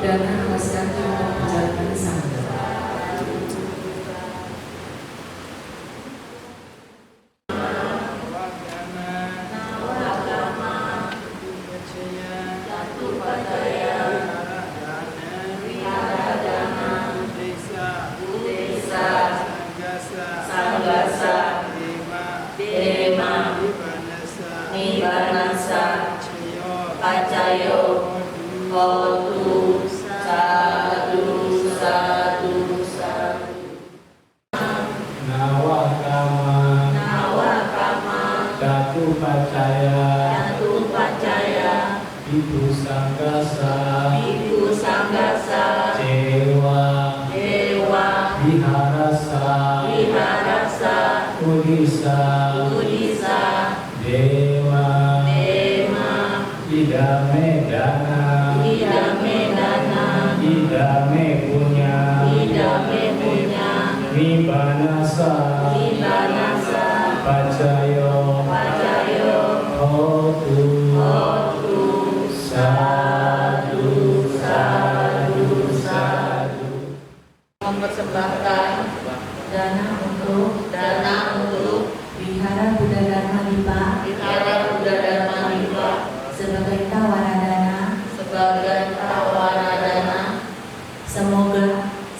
Dana awaskan kita menjalankan sangga. Mempersembahkan dana untuk Wihara Buddha Dharma Dipa sebagai tawaradana.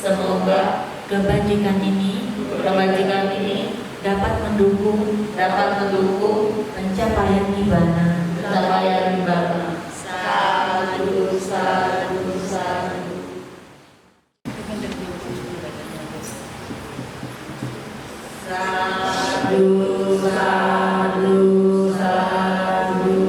Semoga kebajikan ini dapat mendukung pencapaian nibbana. Sadu, sadu, sadu. Sadu, sadu, sadu.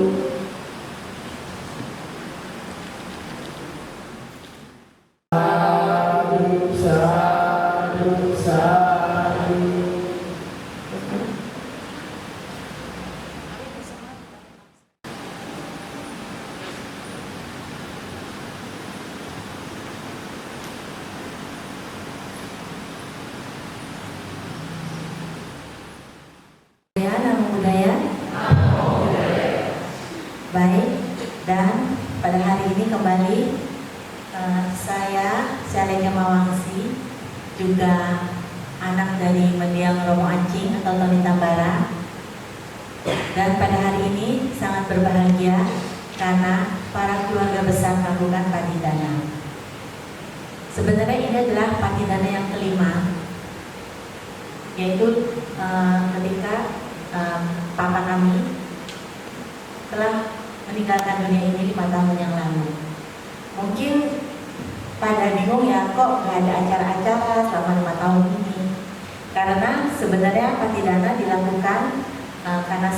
Baik, dan pada hari ini kembali saya Syalenya Mawangsi, juga anak dari mendiang Romo Ancing atau Tony Tambara. Dan pada hari ini sangat berbahagia karena para keluarga besar melakukan patidana. Sebenarnya ini adalah patidana yang kelima, yaitu ketika papa kami telah meninggalkan dunia ini 5 tahun yang lalu. Mungkin pada bingung ya, kok nggak ada acara-acara selama 5 tahun ini. Karena sebenarnya patidana dilakukan karena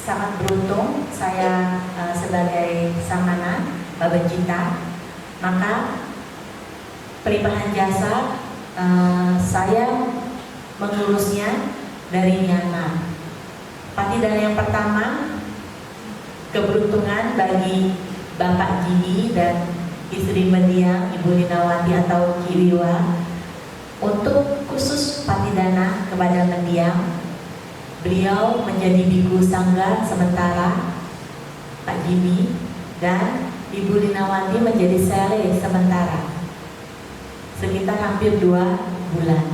sangat beruntung saya sebagai samana Babacita, maka pelimpahan jasa saya mengurusnya dari Myanmar. Patidana yang pertama, keberuntungan bagi Bapak Jini dan istri mendiang Ibu Ninawati atau Kiriwa untuk khusus patidana kepada mendiang. Beliau menjadi biku sangga sementara, Pak Jini, dan Ibu Ninawati menjadi sele sementara sekitar hampir 2 bulan.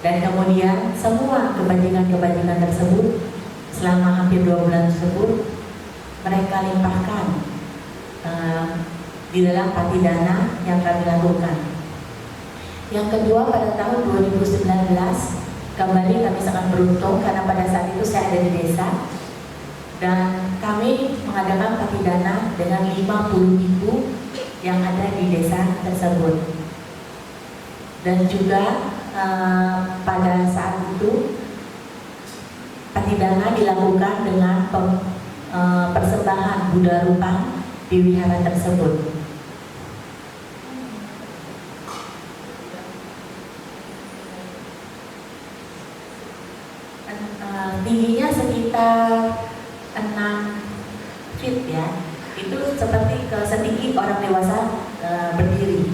Dan kemudian semua kebajikan-kebajikan tersebut selama hampir 2 bulan tersebut mereka limpahkan di dalam patidana yang kami lakukan. Yang kedua, pada tahun 2019 kembali kami sangat beruntung karena pada saat itu saya ada di desa dan kami mengadakan patidana dengan 50 biku yang ada di desa tersebut. Dan juga pada saat itu patidana dilakukan dengan persembahan Buddha Rupang di wihara tersebut. Tingginya sekitar 6 feet ya, itu seperti setinggi orang dewasa berdiri.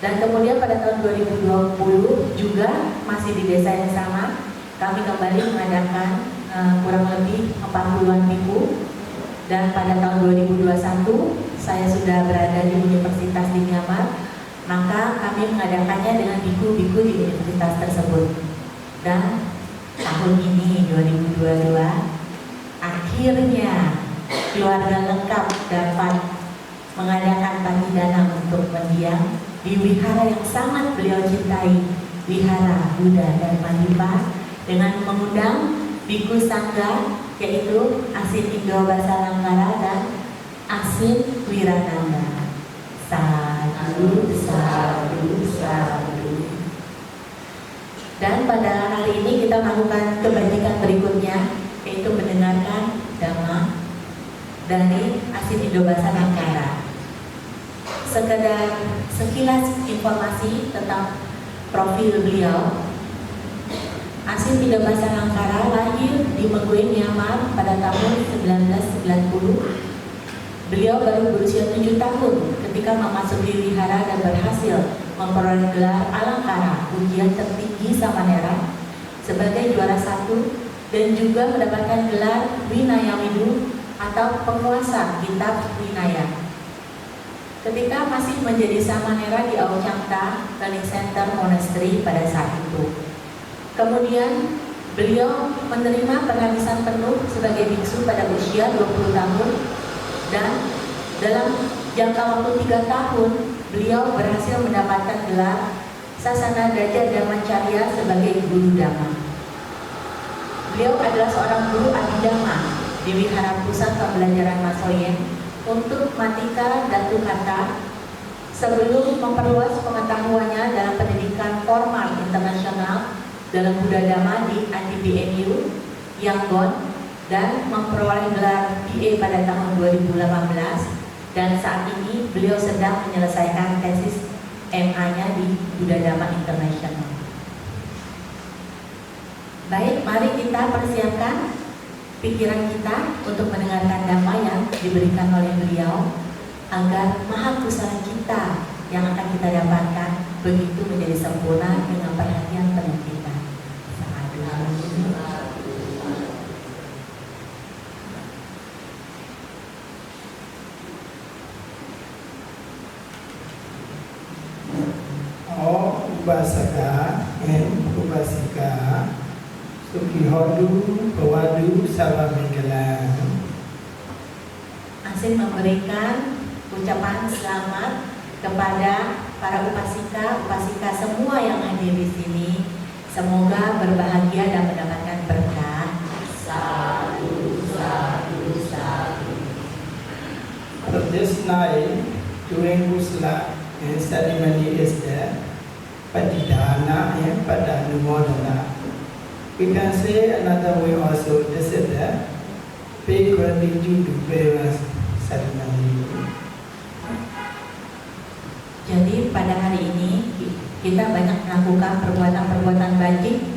Dan kemudian pada tahun 2020 juga masih di desa yang sama, kami kembali mengadakan kurang lebih 40-an biku. Dan pada tahun 2021 saya sudah berada di Universitas di Myanmar, maka kami mengadakannya dengan biku-biku di universitas tersebut. Dan tahun ini 2022 akhirnya keluarga lengkap dapat mengadakan patidana untuk mendiang di wihara yang sangat beliau cintai, wihara Buddha Dharma Dipa, dengan mengundang biku sangga yaitu Asin Indo Basa Langkara dan Asin Wirananda. Sadu, sadu, sadu. Dan pada hari ini kita melakukan kebajikan berikutnya, yaitu mendengarkan dhamma dari Asin Indo Basa Langkara. Sekilas informasi tentang profil beliau. Asin Indo Basa Langkara lahir di Meguin, Myanmar pada tahun 1990. Beliau baru berusia 7 tahun ketika memasuki wihara dan berhasil memperoleh gelar Alangkara, ujian tertinggi Samanera, sebagai juara 1 dan juga mendapatkan gelar Winaya Widu atau penguasa kitab Winaya. Ketika masih menjadi Samanera di Auchangta Learning Center Monastery pada saat itu. Kemudian beliau menerima perhamisan penuh sebagai biksu pada usia 20 tahun dan dalam jangka waktu 3 tahun beliau berhasil mendapatkan gelar Sasana Dajjal Dhammacarya sebagai guru Dhamma. Beliau adalah seorang guru Abhidhamma di Wihara Pusat Pembelajaran Masoyen untuk Matika Datu Kata sebelum memperluas pengetahuannya dalam pendidikan formal internasional dalam Buddha Dhamma di IPBNU Yangon dan memperoleh gelar BA pada tahun 2018 dan saat ini beliau sedang menyelesaikan tesis MA-nya di Buddha Dhamma International. Baik, mari kita persiapkan pikiran kita untuk mendengarkan dhamma yang diberikan oleh beliau agar maha kusala kita yang akan kita dapatkan begitu menjadi sempurna dengan perhatian penuh kita. Upasaka and Upasika Sukhihodu Bawadu Sarvamengala. Asin memberikan ucapan selamat kepada para upasika semua yang hadir di sini. Semoga berbahagia dan mendapatkan berkah. Sadu, sadu, sadu. So this night, during Kusala and ceremony is the Patidana and Padanumodana. We can say another way also, this is the pay gratitude to parents ceremony. Jadi pada hari ini kita banyak melakukan perbuatan-perbuatan baik,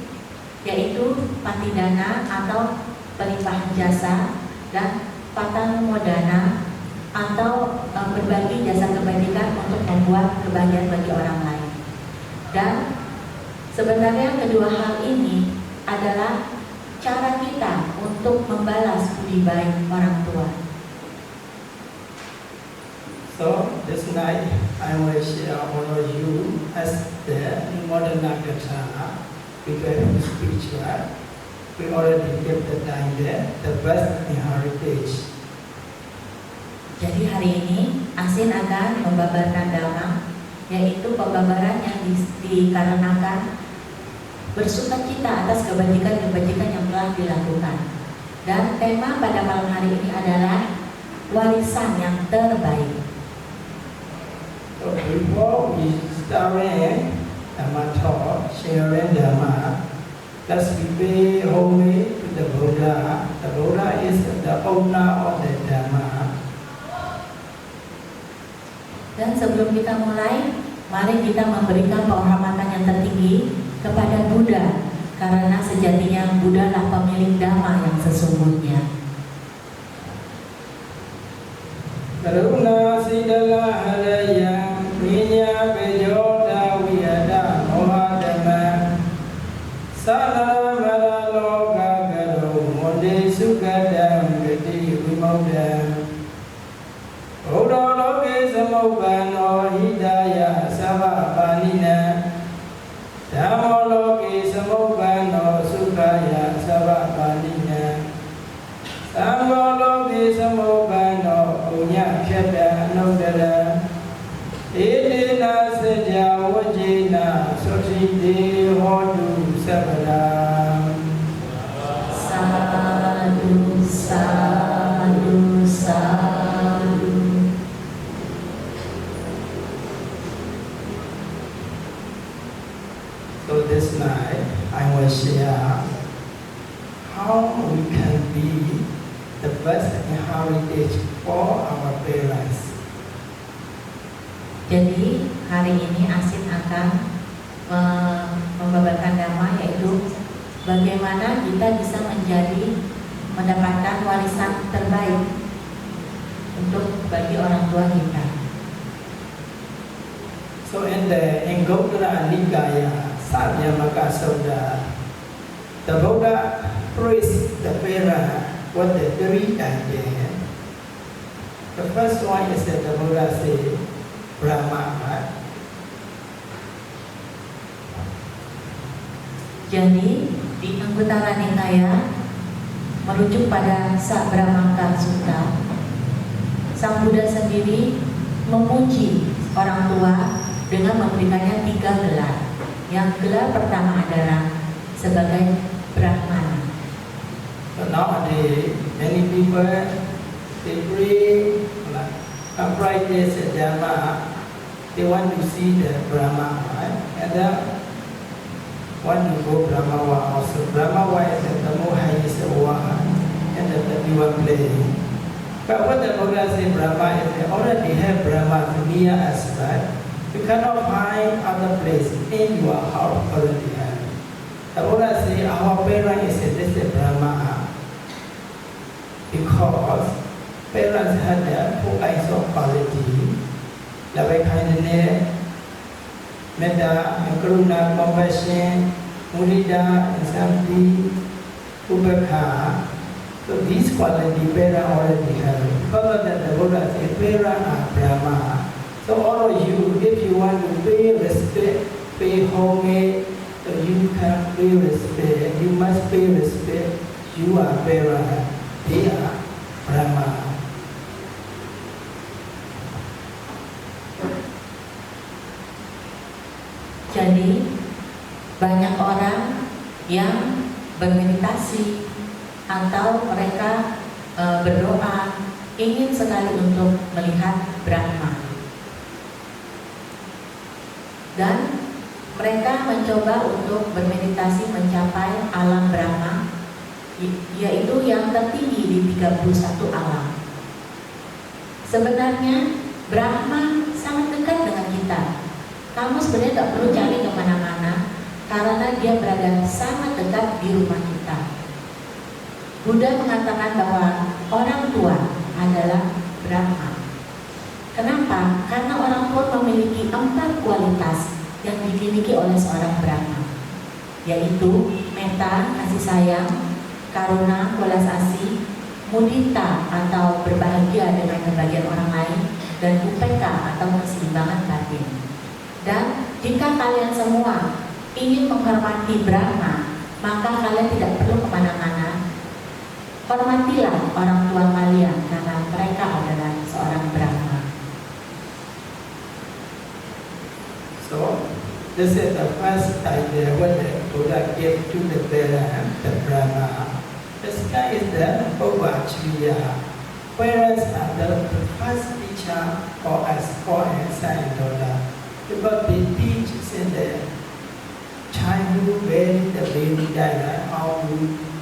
yaitu patidana atau pelimpahan jasa dan patanumodana atau berbagi jasa kebajikan untuk membuat kebahagiaan bagi orang lain. Dan sebenarnya kedua hal ini adalah cara kita untuk membalas budi baik orang tua. So this night I will share all of you as the Numodana Gatha because spiritual we already give the time there, the best in heritage. Jadi hari ini Asin akan membabarkan Dhamma, yaitu pembabaran yang dikarenakan bersukacita atas kebajikan-kebajikan yang telah dilakukan. Dan tema pada malam hari ini adalah warisan yang terbaik. So before we start Dhamma talk, sharing Dhamma, let's pay homage to the Buddha. The Buddha is the owner of the Dhamma. Dan sebelum kita mulai, mari kita memberikan penghormatan yang tertinggi kepada Buddha, karena sejatinya Buddha lah pemilik Dhamma yang sesungguhnya. Karuna sidala haraya minya bejoda wiyada mohadama sana maraloka garo monde sugadam gedi wimodam Udoloke samubano hidaya sababanina Dhamoloke samubano sukaya sababanina Samoloke samubano punya syada nudara Idina seja wajina sosidi hodu sabaram Sadu, sadu, sadu. So this night, I will share how we can be the best heritage for our parents. Jadi hari ini Asin akan membabarkan Dhamma, yaitu bagaimana kita bisa mendapatkan warisan terbaik untuk bagi orang tua kita. So in the Anguttara Nikaya, Satyamaka Sutta, the Buddha praised the parent with the three ideas. The first one is that the Buddha said, Brahma. Jadi di Anguttara Nikaya merujuk pada Sabrahmaka Sutta, Sang Buddha sendiri memuji orang tua dengan memberikannya 3 gelar. Yang gelar pertama adalah sebagai Brahmana. So nowadays, many people, they pray, practice Dhamma, they want to see the Brahma, right? And then want to go Brahmawa also. Brahmawa is the more highest one, and the 31 place. But what the Buddha said, Brahma is they already have Brahma near us, right? You cannot find other place in your house already have. The Buddha said, our parent is this is Brahma, because parents had the 4 kinds of quality, loving kindness, metta, karuna, compassion, mudita, and samadhi, upekha. So these qualities parents already have. Because of that, the Buddha said, parents are Brahma. So all of you, if you want to pay respect, pay homage, so you can pay respect. You must pay respect. You are parents. They are Brahma. Jadi banyak orang yang bermeditasi atau mereka berdoa ingin sekali untuk melihat Brahma, dan mereka mencoba untuk bermeditasi mencapai alam Brahma, yaitu yang tertinggi di 31 alam. Sebenarnya Brahma sangat dekat dengan kita. Kamu sebenarnya tidak perlu cari kemana-mana, karena dia berada sangat dekat di rumah kita. Buddha mengatakan bahwa orang tua adalah Brahma. Kenapa? Karena orang tua memiliki 4 kualitas yang dimiliki oleh seorang Brahma, yaitu metta, kasih sayang, karuna, welas asih, mudita atau berbahagia dengan kebahagiaan orang lain, dan upeka atau keseimbangan batin. Dan jika kalian semua ingin menghormati Brahma, maka kalian tidak perlu kemana-mana. Hormatilah orang tua kalian karena mereka adalah seorang Brahma. So, this is the first idea what the Buddha gave to the parent, the Brahma. The second is the Bhavachriya. Whereas the first teacher for us, for our son and daughter, because they teach in the childhood very the baby dialect, how to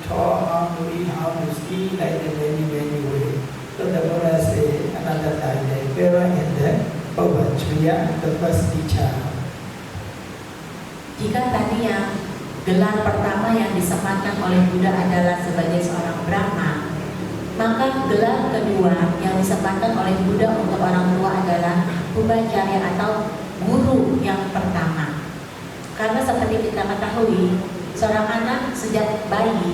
talk, how to eat, how to speak, like the many ways. So the Buddha say another time, the parent and the Bhavachriya, the first teacher. Jika tadi yang gelar pertama yang disematkan oleh Buddha adalah sebagai seorang Brahma, maka gelar kedua yang disematkan oleh Buddha untuk orang tua adalah Bhubbacharya atau guru yang pertama. Karena seperti kita ketahui, seorang anak sejak bayi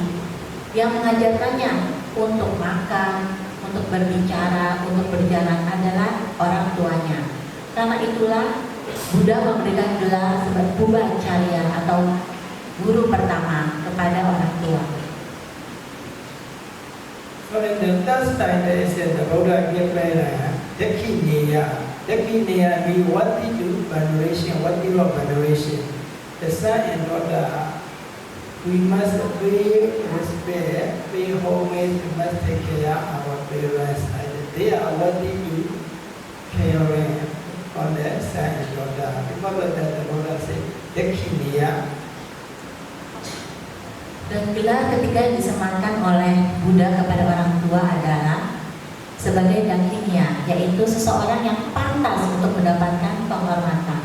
yang mengajarkannya untuk makan, untuk berbicara, untuk berjalan adalah orang tuanya. Karena itulah Buddha memberikan gelar sebagai Bhubbacharya atau guru pertama kepada orang tua. So in the third time they said the Buddha gave Dakhineya. Dakhineya means what we do, veneration, what we do veneration. The son and daughter, we must pay respect, pay homage, we must take care of our parents. They are what we do, caring on the son and daughter. Because of that, the Buddha said Dakhineya. Dan gelar ketiga yang disematkan oleh Buddha kepada orang tua adalah sebagai Dakhinya, yaitu seseorang yang pantas untuk mendapatkan penghormatan.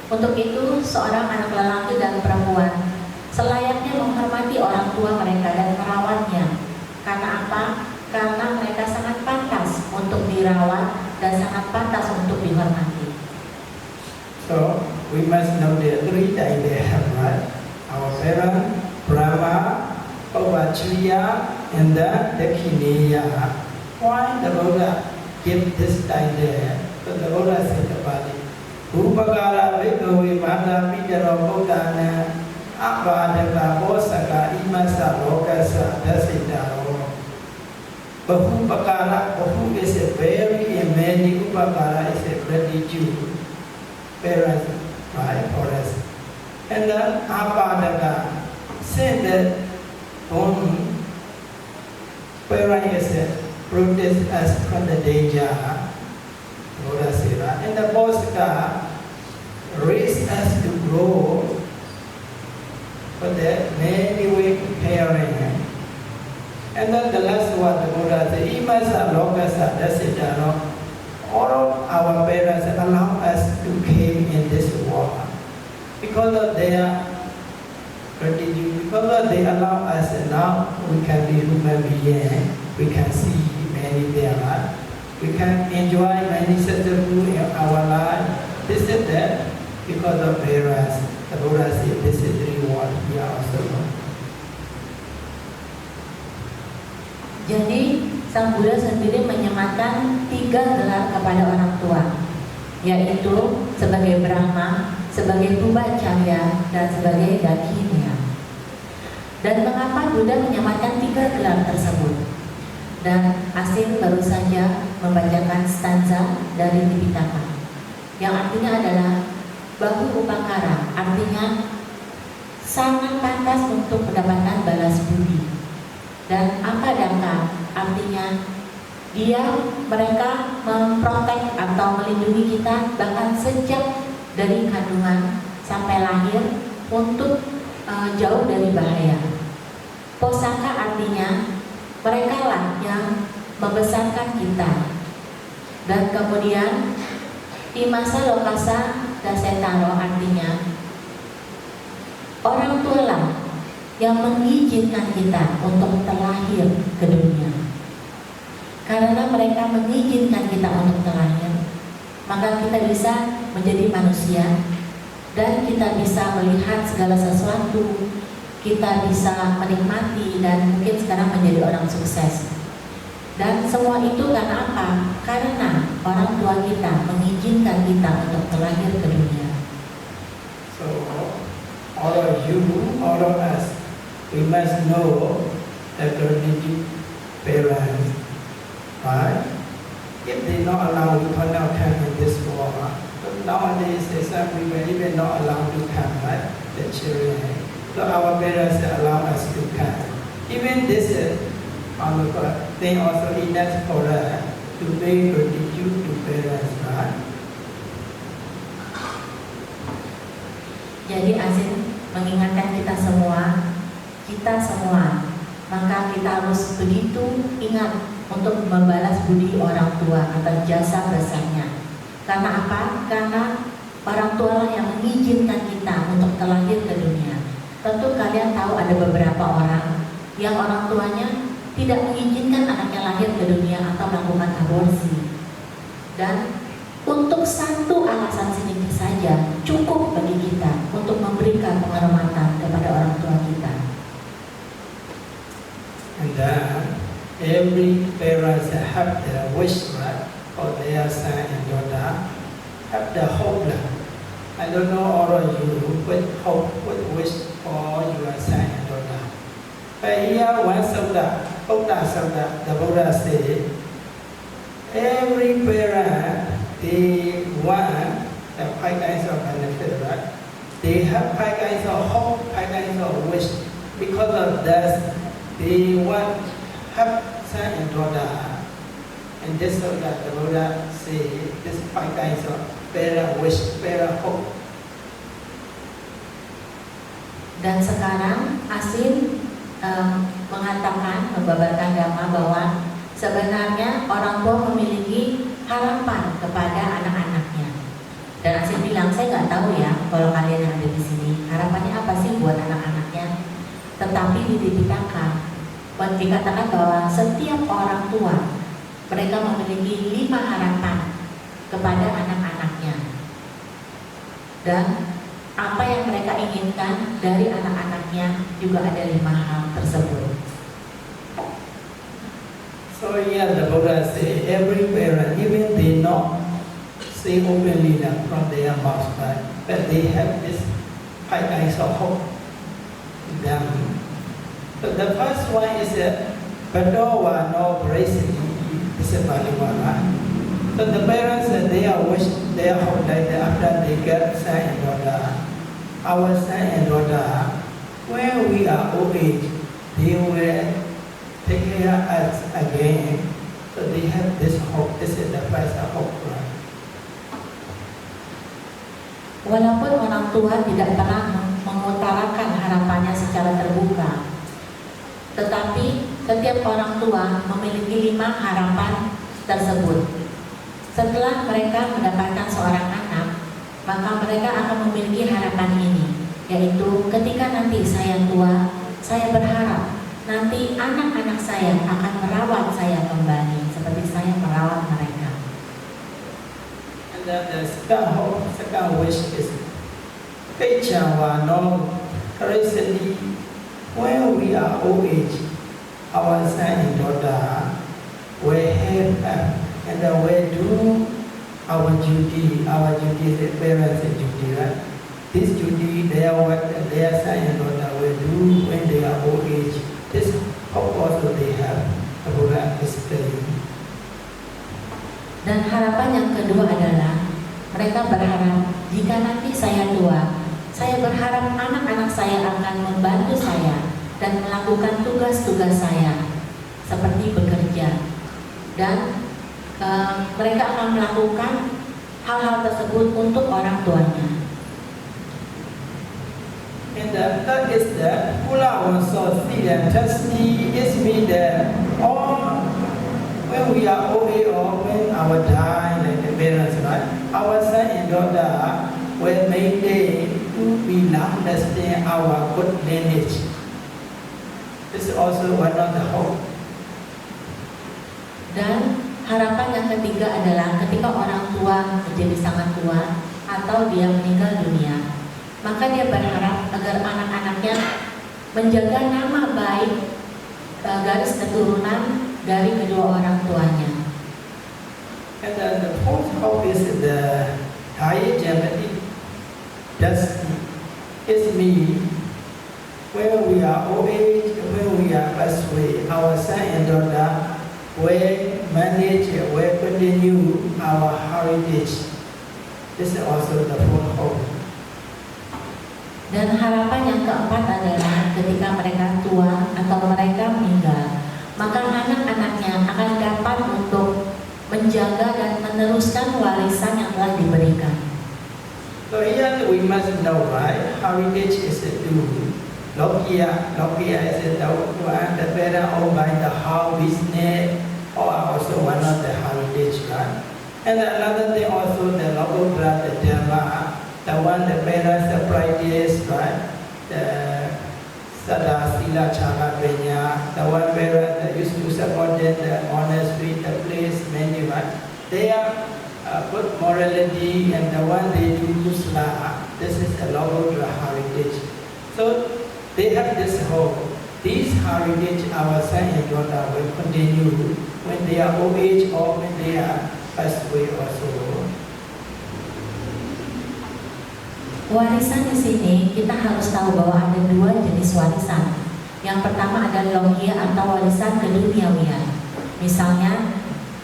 Untuk itu, seorang anak lelaki dan perempuan selayaknya menghormati orang tua mereka dan merawatnya. Karena apa? Karena mereka sangat pantas untuk dirawat dan sangat pantas untuk dihormati. So, we must know the three types they have, right? Our parents, Brahma, Bhavachriya, and the Dakhineya. Why the Buddha give this idea? So the Buddha said about it. Upakara Bhikkhave Mata Pijaro Buddhana Abhadaka Bosaka Imasa Lokasa Dasidaro. Bahupakara, Bahu is a very many, Upakara is a gratitude. Parents, right, for us. And then Abhadaka said that parent is protect us from the danger. Buddha said that. And the Bosaka raise us to grow for the many way preparing. And then the last one, the Buddha said, Imasa Lokasa Dasidano. All of our parents allow us to came in this world because of their gratitude, because they allow us, and now we can be human beings, we can see many there, we can enjoy many successful in our life. This is that because of parents. The Buddha said this is the reward here also. Jadi Sang Buddha sendiri menyematkan 3 gelar kepada orang tua, yaitu sebagai Brahma, sebagai Bhubbacharya, dan sebagai Dakhinya. Dan mengapa Buddha menyematkan 3 gelar tersebut? Dan Asin baru saja membacakan stanza dari Tipitaka, yang artinya adalah Bahu Upakara, artinya sangat pantas untuk mendapatkan balas budi. Dan apa dangka, artinya mereka memprotek atau melindungi kita bahkan sejak dari kandungan sampai lahir untuk jauh dari bahaya. Posaka artinya mereka lah yang membesarkan kita. Dan kemudian Imasa Lokasa Dasetaro artinya orang tua lah yang mengizinkan kita untuk terlahir ke dunia. Karena mereka mengizinkan kita untuk terlahir, maka kita bisa menjadi manusia dan kita bisa melihat segala sesuatu, kita bisa menikmati dan mungkin sekarang menjadi orang sukses. Dan semua itu karena apa? Karena orang tua kita mengizinkan kita untuk terlahir ke dunia. So all of you, all of us, we must know the gratitude parents. Right? If they not allowed to turn out time in this world, but nowadays some people even not allowed to come, right? The children. So our parents allow us to come. Even this thing also enough for us to pay gratitude to parents, right? Jadi Asin mengingatkan kita semua, maka kita harus begitu ingat untuk membalas budi orang tua atas jasa besarnya. Karena apa? Karena orang tua lah yang mengizinkan kita untuk terlahir ke dunia. Tentu kalian tahu ada beberapa orang yang orang tuanya tidak mengizinkan anaknya lahir ke dunia atau melakukan aborsi. Dan untuk satu alasan sedikit saja cukup bagi kita untuk memberikan penghormatan kepada orang tua kita. And every parents have the wish, right, for their son and daughter, have the hope. I don't know all of you what hope, what wish for your son and daughter. But here one Sutta, the Buddha said, every parent, they want the five kinds of benefit, right? They have five kinds of hope, five kinds of wish. Because of that, they want have son and daughter. And this so that the Buddha say this five kinds of parent wish, parent hope. Dan sekarang Asin mengatakan, membabarkan dhamma bahwa sebenarnya orang tua memiliki harapan kepada anak-anaknya. Dan Asin bilang, saya nggak tahu ya kalau kalian yang ada di sini harapannya apa sih buat anak-anaknya. Tetapi dikatakan bahwa setiap orang tua mereka memiliki 5 harapan kepada anak-anaknya. Dan apa yang mereka inginkan dari anak-anaknya juga ada 5 hal tersebut. So yeah, the Buddha say every parent, even they not say openly from their mouth, but they have this five kinds of hope in them. So the first one is Badawa no Bracing. This is Pali Wala. So the parents they are wish, they are hope that after they get son and daughter, our son and daughter, when we are old age, they will take care of us again. So they have this hope. This is the first hope. Right? Walaupun orang tua tidak pernah mengutarakan harapannya secara terbuka, tetapi setiap orang tua memiliki 5 harapan tersebut. Setelah mereka mendapatkan seorang anak, maka mereka akan memiliki harapan ini, yaitu ketika nanti saya tua, saya berharap nanti anak-anak saya akan merawat saya kembali seperti saya merawat mereka. And then the second wish is Pechawa no recently when we are old age, our son and daughter will help us and will do our duty, the parents' duty, right? This duty, their son and daughter will do when they are old age. This hope also they have, the Buddha explained. Dan harapan yang kedua adalah mereka berharap jika nanti saya tua, saya berharap anak-anak saya akan membantu saya dan melakukan tugas-tugas saya seperti bekerja, dan mereka akan melakukan hal-hal tersebut untuk orang tuanya. And the third is that Pula also see and testy is me that all when we are old or when our die like the parents, right? Our son and daughter will make they we understand our good lineage. This is also one of the hope. Dan harapan yang ketiga adalah ketika orang tua menjadi sangat tua atau dia meninggal dunia, maka dia berharap agar anak-anaknya menjaga nama baik garis keturunan dari kedua orang tuanya. And the fourth hope is the high Jamati. That's is me when we are our old age, when we are passed away, our son and daughter will manage, will continue our heritage. This is also the full hope. Dan harapan yang keempat adalah ketika mereka tua atau mereka meninggal, maka anak-anaknya akan dapat untuk menjaga dan meneruskan warisan yang telah diberikan. So here we must know, right? Heritage is a tool. Lokia is the one, the parent owned by the house, business, or also one of the heritage, right? And another thing also, the local brand, the Dharma, the one the parents practice, right? The Sada Sila Chaka Benya, the one parent that used to support them, the monastery, the place, many, right? They are good morality, and the one they do Kusla, this is the local heritage. So they have this hope. These heritage, our son and daughter will continue when they are old age or when they are passed away also. Warisan di sini kita harus tahu bahwa ada dua jenis warisan. Yang pertama adalah logia atau warisan keduniawian. Misalnya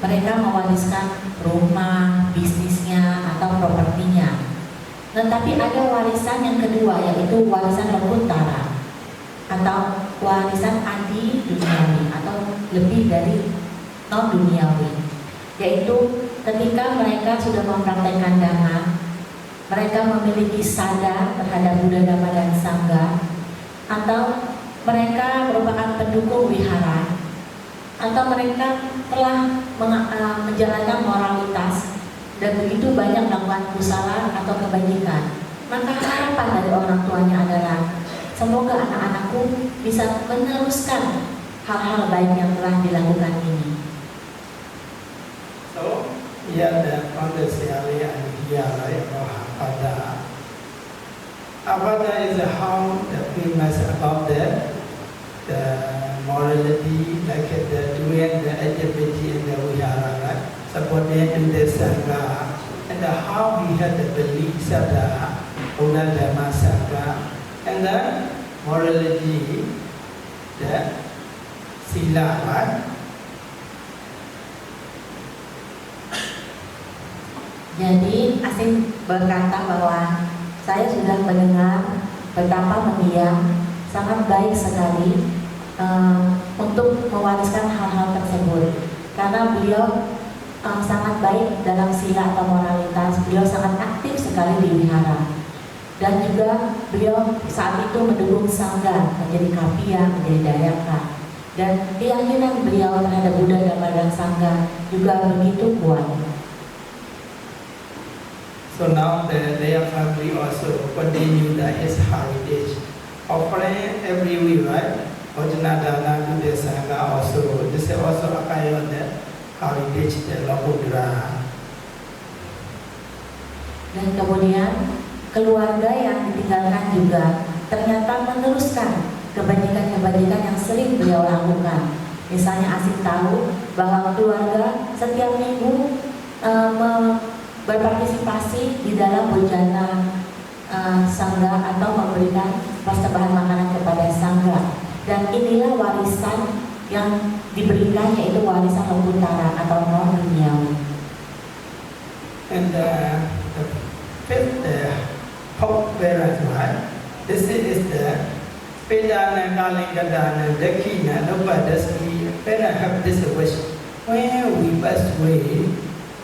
mereka mewariskan rumah, bisnisnya, atau propertinya. Tetapi ada warisan yang kedua, yaitu warisan lokuntara atau warisan adi duniawi atau lebih dari non duniawi, yaitu ketika mereka sudah mempraktekkan dhamma, mereka memiliki sada terhadap Buddha, Dhamma, dan Sangha, atau mereka merupakan pendukung wihara, atau mereka telah menjalankan moralitas dan begitu banyak melakukan kusala atau kebajikan. Maka harapan dari orang tuanya adalah semoga anak-anakku bisa meneruskan hal-hal baik yang telah dilakukan ini. So, here the Pandasari and here right, Avada. Avada is how the famous about the morality, like the doing the activity in the vihara, right? Supporting to the Sangha, and how we had the beliefs of the Buddha, Dhamma, Sangha, and the morality, the Sila, right? Jadi Asin berkata bahwa saya sudah mendengar betapa mendiang sangat baik sekali untuk mewariskan hal-hal tersebut, karena beliau sangat baik dalam sila atau moralitas. Beliau sangat aktif sekali di wihara, dan juga beliau saat itu mendukung sangga, menjadi kapia, menjadi dayaka, dan keyakinan beliau terhadap Buddha, Dhamma, dan Sangha juga begitu kuat. So now their family also continue his heritage. Offering every week, right? Ojana Dana to the Sangha also. This is also a kind of the heritage, the Lokudra. Dan kemudian keluarga yang ditinggalkan juga ternyata meneruskan kebajikan-kebajikan yang sering beliau lakukan. Misalnya Asin tahu bahwa keluarga setiap minggu berpartisipasi di dalam bojana sangga atau memberikan persembahan makanan kepada sangga, dan inilah warisan yang diberikan, yaitu warisan lokuntara atau non duniawi. And the fifth hope parent, right? This is the Pedana, Kalingadana, Dakina, Nobadaski. Parents have this wish: when we pass away,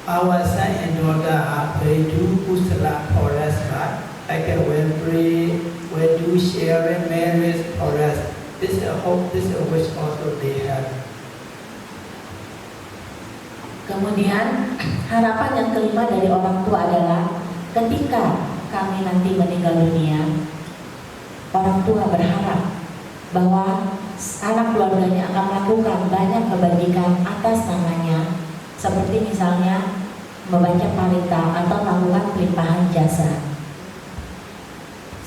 our son and daughter will do kusala for us, right? Like will pray, will do sharing marriage for us. This is a hope, this is a wish also they have. Kemudian harapan yang kelima dari orang tua adalah ketika kami nanti meninggal dunia, orang tua berharap bahwa anak keluarganya akan melakukan banyak kebajikan atas namanya, seperti misalnya membaca parita atau melakukan pelimpahan jasa.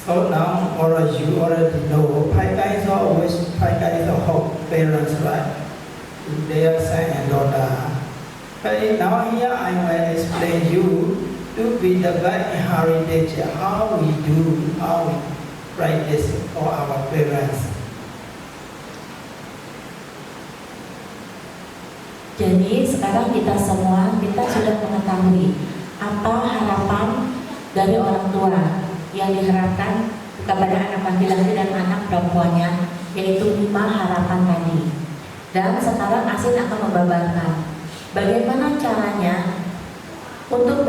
So now, you already know, five kinds of hope parents, right? Their son and daughter. But now here I will explain you to be the back heritage, how we practice for our parents. Jadi sekarang kita semua sudah mengetahui apa harapan dari orang tua yang diharapkan kepada anak laki-laki dan anak perempuannya, yaitu 5 harapan tadi. Dan sekarang Asin akan membabarkan bagaimana caranya untuk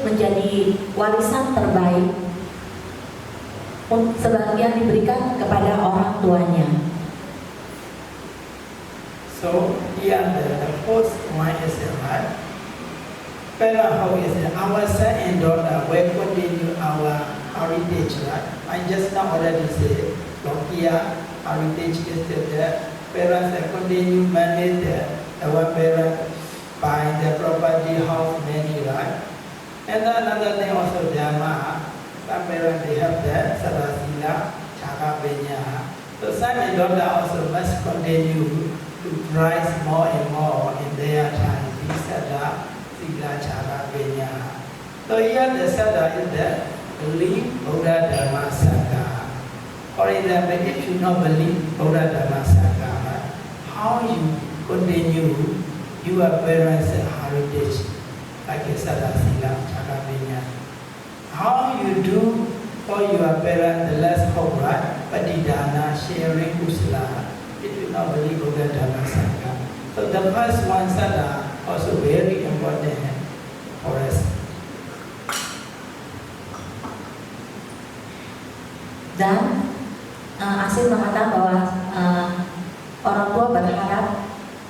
menjadi warisan terbaik yang diberikan kepada orang tuanya. So here the first one is right. Parent how is it? Our son and daughter will continue our heritage, right? I just now already said, here heritage is the parents continue manage our parents buy the property, house, many, right? And then another thing also Dharma. Some parents they have the Sarasila, Chakapenya. So son and daughter also must continue to rise more and more in their time. Sada, Sila, Chakapenya. So here the Sada is the belief Buddha Dharma Sangha. For example, if you not believe Buddha Dharma Sangha, how you continue your parents' heritage, like Sada, Sila, Chakapenya? How you do for your parents the last hope, right? Patidana, sharing, kusala. If you not believe Buddha Dharma Sangha. So the first one, Sada, also very important for us. Dan Asin mengatakan bahwa orang tua berharap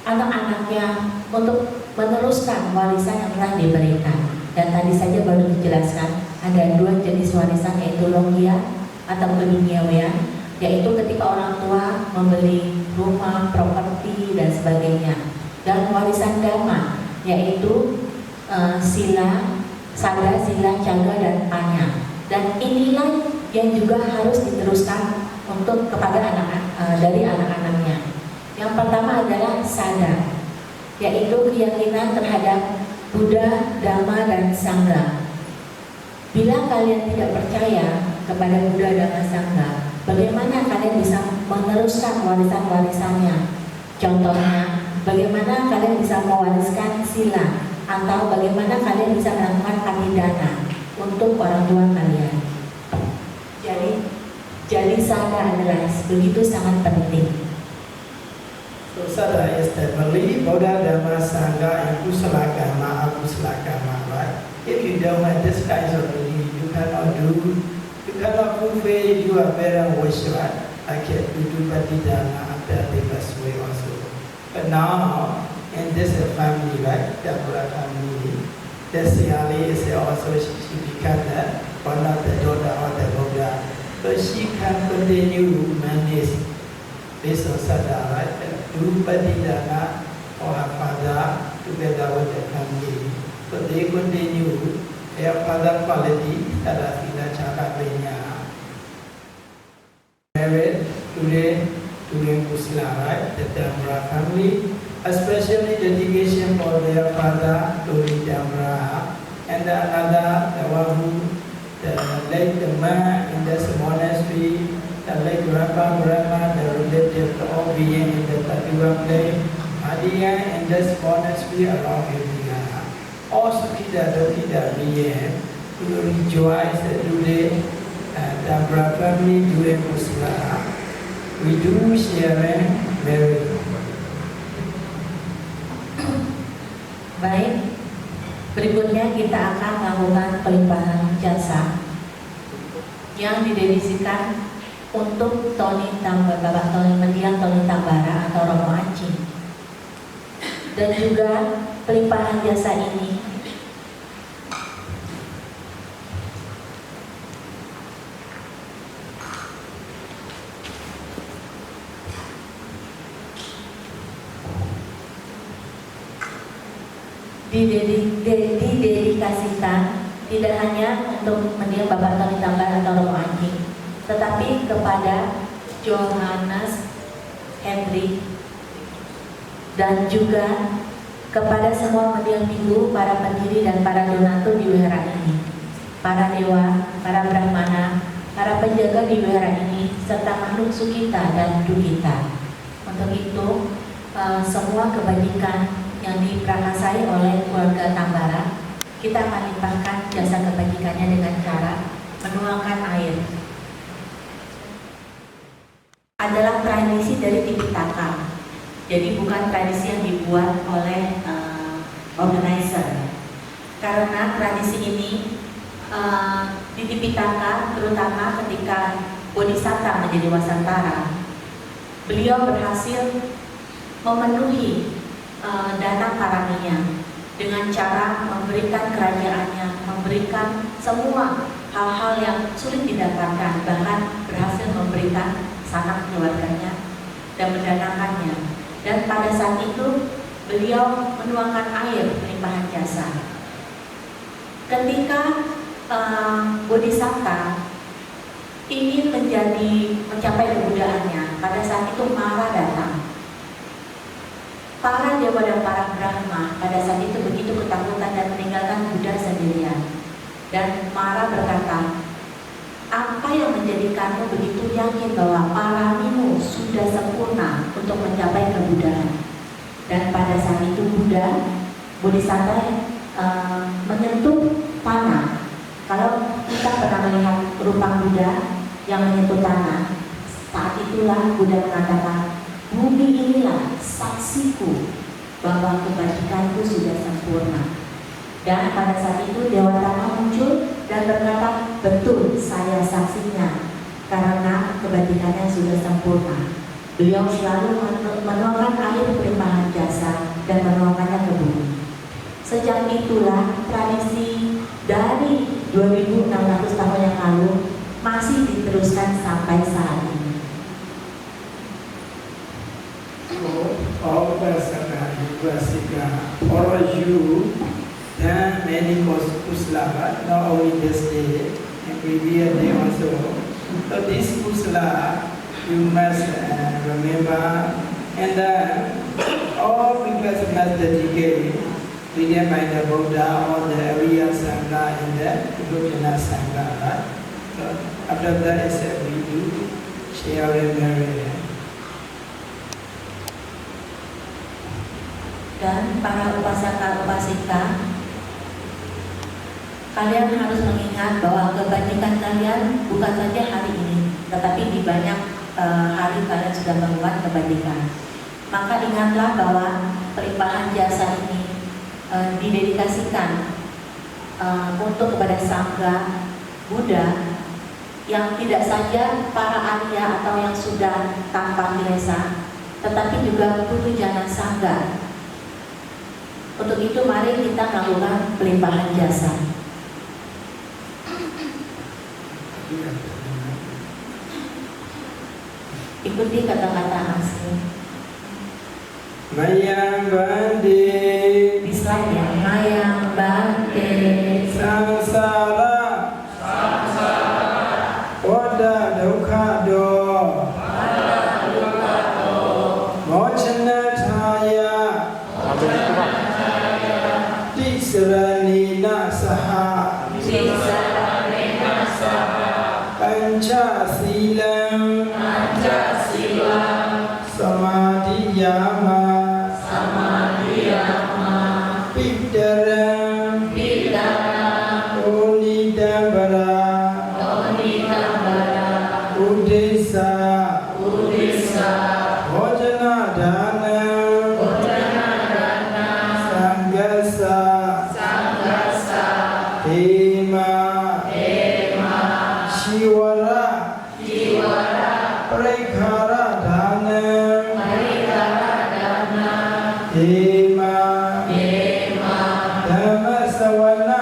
anak-anaknya untuk meneruskan warisan yang telah diberikan. Dan tadi saja baru dijelaskan ada 2 jenis warisan, yaitu logia atau keduniawian, yaitu ketika orang tua membeli rumah, properti dan sebagainya. Dan warisan dhamma, yaitu sila, sada, sila, caga dan panya. Dan inilah yang juga harus diteruskan untuk kepada dari anak-anaknya. Yang pertama adalah sada, yaitu keyakinan terhadap Buddha, Dhamma, dan Sangha. Bila kalian tidak percaya kepada Buddha, Dhamma, Sangha, bagaimana kalian bisa meneruskan warisan-warisannya? Contohnya, bagaimana kalian bisa mewariskan sila, atau bagaimana kalian bisa melakukan patidana untuk orang tua kalian. Jadi sada adalah begitu sangat penting. So Sada is the belief Buddha, Dhamma, Sangha, and Kusala Karma, Akusala Karma, right? If you don't have this kind of belief, you cannot fulfill your parents' wish, right? I can do patidana after they pass away also. But now, in this family, right, the Buddha family, the Siali is also, she became one of the daughter of the Buddha. So she can continue manage based on Sada, right? Do patidana for her father together with the family. So they continue their father quality, Sada, Sila, Chakapenya. Married today, doing Kusala, right? The Dhamra family, especially dedication for their father, Dori Dhamra, and another, the one who, the late man in this monastery, the late grandpa, grandma, the relative, all being in the Tatiwa place, Adiya in this monastery around India. Also, Kita being to rejoice today, Dhamra family doing Kusala. We do sharing very. Baik, berikutnya kita akan melakukan pelimpahan jasa yang didedikasikan untuk Tony Tambara, Bapak Tony Mendiang Tony Tambara atau Romo Acing. Dan juga pelimpahan jasa ini didedikasikan tidak hanya untuk mendiang Bapak Tony Tambara atau Romo Acing, tetapi kepada Johannes Hendrik dan juga kepada semua mendiang minggu, para pendiri dan para donatur di wihara ini, para dewa, para brahmana, para penjaga di wihara ini, serta makhluk sukita dan dukita. Untuk itu, semua kebajikan yang diprakarsai oleh keluarga Tambara, kita akan limpahkan jasa kebajikannya dengan cara menuangkan air. Adalah tradisi dari Tipitaka, jadi bukan tradisi yang dibuat oleh organizer. Karena tradisi ini di Tipitaka, terutama ketika Bodhisatta menjadi Wasantara, beliau berhasil memenuhi dana paraminya dengan cara memberikan kerajaannya, memberikan semua hal-hal yang sulit didapatkan, bahkan berhasil memberikan sanak keluarganya dan mendanakannya. Dan pada saat itu beliau menuangkan air pelimpahan jasa. Ketika Bodhisatta ingin mencapai kemudahannya, pada saat itu Mara datang. Para dewa dan para Brahma pada saat itu begitu ketakutan dan meninggalkan Buddha sendirian. Dan Mara berkata, apa yang menjadikanmu begitu yakin bahwa paramimu sudah sempurna untuk mencapai kebudahan? Dan pada saat itu Bodhisatta menyentuh tanah. Kalau kita pernah melihat rupa Buddha yang menyentuh tanah, saat itulah Buddha mengatakan, bumi inilah saksiku bahwa kebajikanku sudah sempurna. Dan pada saat itu Dewa Tama muncul dan berkata, betul, saya saksinya karena kebajikannya sudah sempurna. Beliau selalu menuangkan air pelimpahan jasa dan menuangkannya ke bumi. Sejak itulah tradisi dari 2600 tahun yang lalu masih diteruskan sampai saat ini. All the Sangha Vasika, all of you, and many Kusala, not only this day, and previous day also. So this Kusala, you must remember, and then all people must dedicate, began by the Buddha or the Arya Sangha and the Vajrayana Sangha. Right? So after that is we do share and marry. Dan para upasaka-upasika, kalian harus mengingat bahwa kebajikan kalian bukan saja hari ini, tetapi di banyak hari kalian sudah membuat kebajikan. Maka ingatlah bahwa pelimpahan jasa ini didedikasikan untuk kepada Sangha Buddha yang tidak saja para Arya atau yang sudah tanpa kilesa, tetapi juga Putu Jana Sangha. Untuk itu mari kita melakukan pelimpahan jasa. Ikuti kata-kata asli. Mayang Bande, Di slide ya, Mayang Bante Samsara, Oda Dukha Do, Mochana Thaya, Tisranina Saha, Pancha Silam, Samadhiyama, Pidaram, Unidambara, Udesa, Bhojana Dana, Sanggasa, Hema, Shivara, Parikhara Dana, Hema, Dhamma Savana,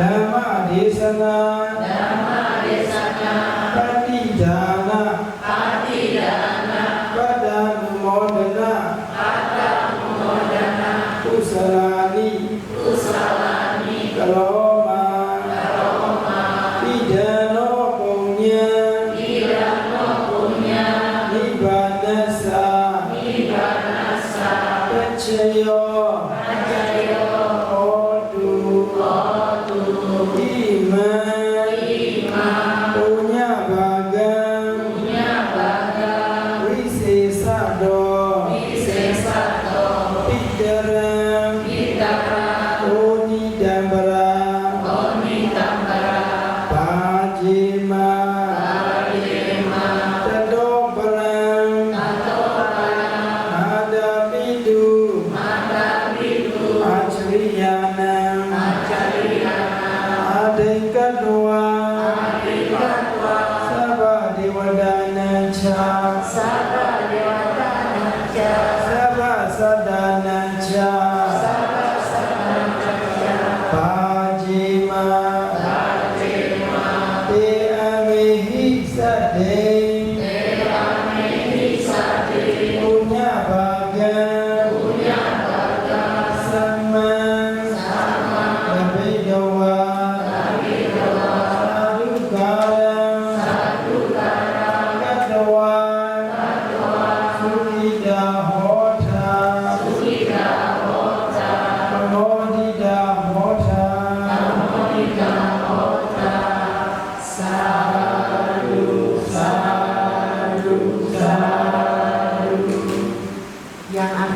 Dhamma Desana, Patidana, Padamudana, Kusalani, Kaloma, Pidano Punya, Nibbanasa, Pacayo, Odu, Ima, Punya Bagam,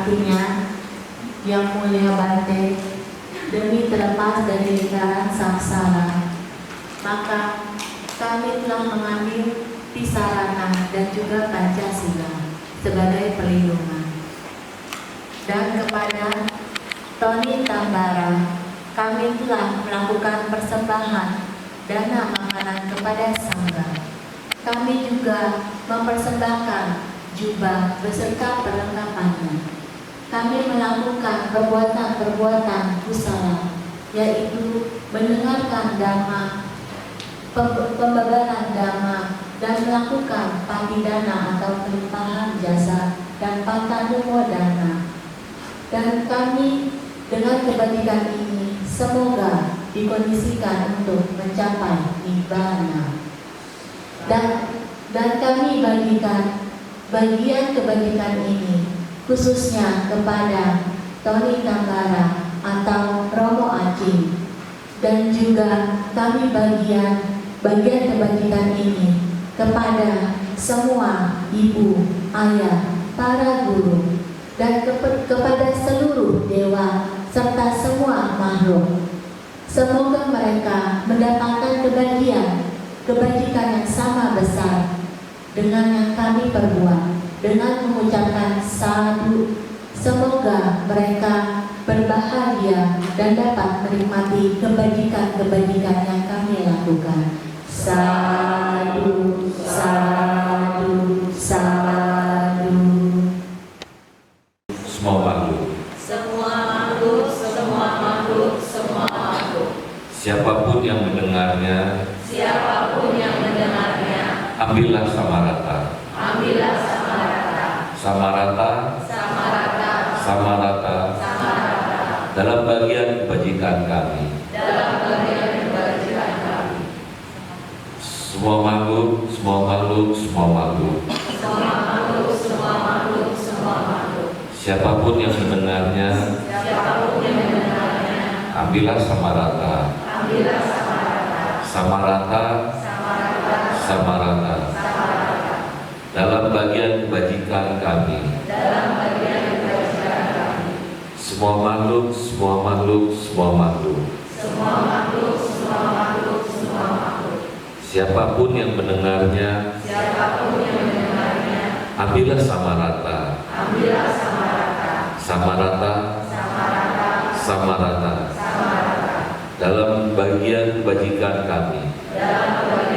artinya, Yang Mulia Bante, demi terlepas dari lingkaran samsara, maka kami telah mengambil Tisarana dan juga Pancasila sebagai perlindungan. Dan kepada Tony Tambara, kami telah melakukan persembahan dana makanan kepada Sangga. Kami juga mempersembahkan jubah beserta perlengkapannya. Kami melakukan perbuatan-perbuatan kusala, yaitu mendengarkan dhamma, pembabaran dhamma, dan melakukan patidana atau pelimpahan jasa dan patanumodana. Dan kami dengan kebajikan ini semoga dikondisikan untuk mencapai nibbana. Dan kami bagikan bagian kebajikan ini khususnya kepada Tony Tambara atau Romo Acing, dan juga kami bagian kebajikan ini kepada semua ibu, ayah, para guru, dan kepada seluruh dewa serta semua makhluk. Semoga mereka mendapatkan kebajikan yang sama besar dengan yang kami perbuat, dengan mengucapkan sadhu. Semoga mereka berbahagia dan dapat menikmati kebajikan-kebajikan yang kami lakukan. Sadhu, sadhu, sadhu. Semua makhluk, Semua makhluk, semua makhluk, semua makhluk. siapapun yang mendengarnya, Siapapun yang mendengarnya, ambillah sama rata, ambillah sama rata, sama rata, sama rata, sama rata, sama rata, dalam bagian kebajikan kami. dalam bagian kebajikan kami. Semua makhluk, semua makhluk, semua makhluk, Semua makhluk, semua makhluk, semua makhluk. siapapun yang mendengarnya, Siapapun yang mendengarnya, ambillah sama rata, ambillah sama rata, sama rata, sama rata, sama rata, sama rata, dalam bagian kebajikan kami. dalam bagian kebajikan kami. Semua makhluk, semua makhluk, semua makhluk, Semua makhluk, semua makhluk, semua makhluk. siapapun yang mendengarnya, Siapapun yang mendengarnya, ambillah sama rata, ambillah sama rata, sama rata, sama rata, sama rata, sama rata, dalam bagian kebajikan kami. dalam bagian